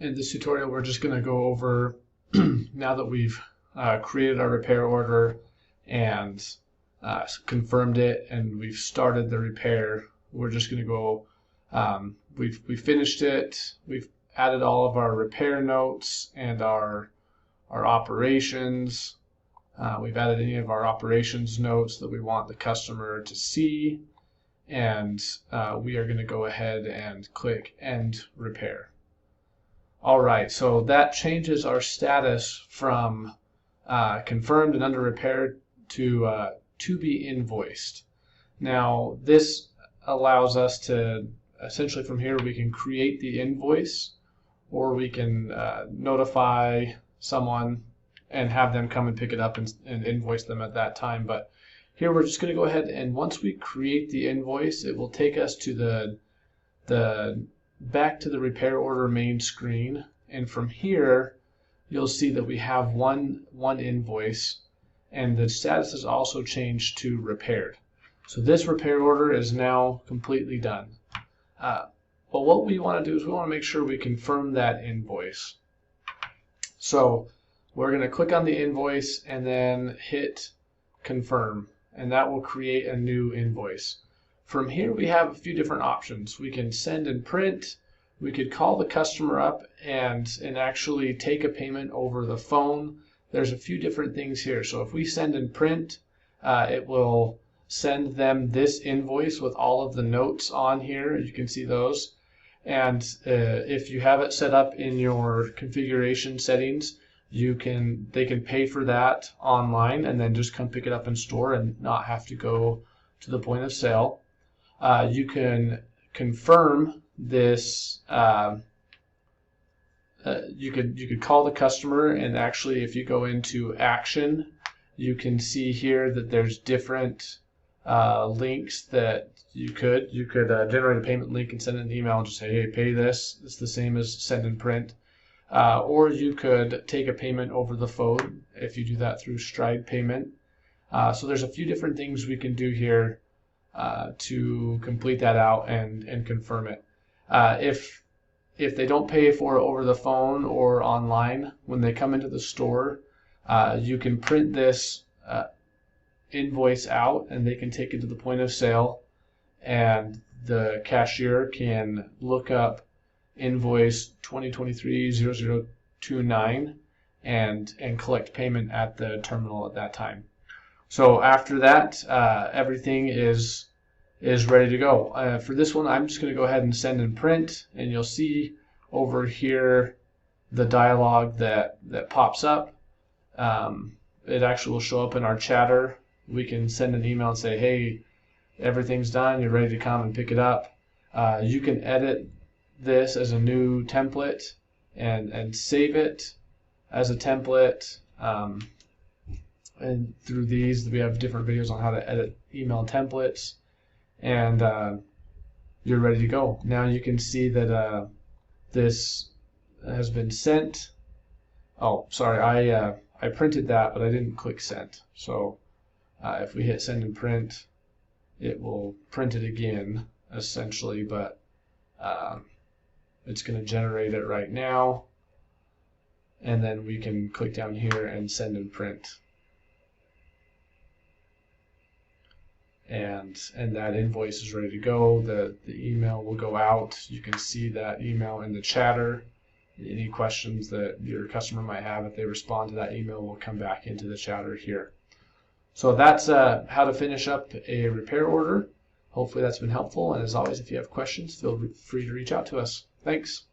In this tutorial, we're just going to go over, now that we've created our repair order and confirmed it, and we've started the repair, we're just going to go, we finished it, we've added all of our repair notes and our operations. We've added any of our operations notes that we want the customer to see, and we are going to go ahead and click End Repair. Alright, so that changes our status from confirmed and under repair to be invoiced. Now this allows us to, essentially from here we can create the invoice, or we can notify someone and have them come and pick it up and invoice them at that time. But here we're just going to go ahead, and once we create the invoice, it will take us to the back to the repair order main screen, and from here you'll see that we have one invoice, and the status is also changed to repaired. So this repair order is now completely done. But what we want to do is we want to make sure we confirm that invoice. So we're going to click on the invoice and then hit confirm, and that will create a new invoice. From here we have a few different options. We can send and print. We could call the customer up and actually take a payment over the phone. There's a few different things here. So if we send and print, it will send them this invoice with all of the notes on here. You can see those. And if you have it set up in your configuration settings, they can pay for that online and then just come pick it up in store and not have to go to the point of sale. You can confirm this. You could call the customer, and actually, if you go into action, you can see here that there's different links that you could generate a payment link and send an email and just say, hey, pay this. It's the same as send and print. Or you could take a payment over the phone if you do that through Stride Payment. So there's a few different things we can do here to complete that out and confirm it. If they don't pay for it over the phone or online, when they come into the store, you can print this invoice out and they can take it to the point of sale, and the cashier can look up invoice 2023-0029 and collect payment at the terminal at that time. So after that, everything is ready to go. For this one, I'm just going to go ahead and send and print, and you'll see over here the dialog that pops up. It actually will show up in our chatter. We can send an email and say, hey, everything's done, you're ready to come and pick it up. You can edit this as a new template and save it as a template. And through these, we have different videos on how to edit email templates, and you're ready to go. Now you can see that this has been sent. Oh, sorry, I printed that, but I didn't click send. So if we hit send and print, it will print it again, essentially, but it's going to generate it right now, and then we can click down here and send and print. And that invoice is ready to go. The email will go out. You can see that email in the chatter. Any questions that your customer might have, if they respond to that email, will come back into the chatter here. So that's how to finish up a repair order. Hopefully that's been helpful, and as always, if you have questions, feel free to reach out to us. Thanks.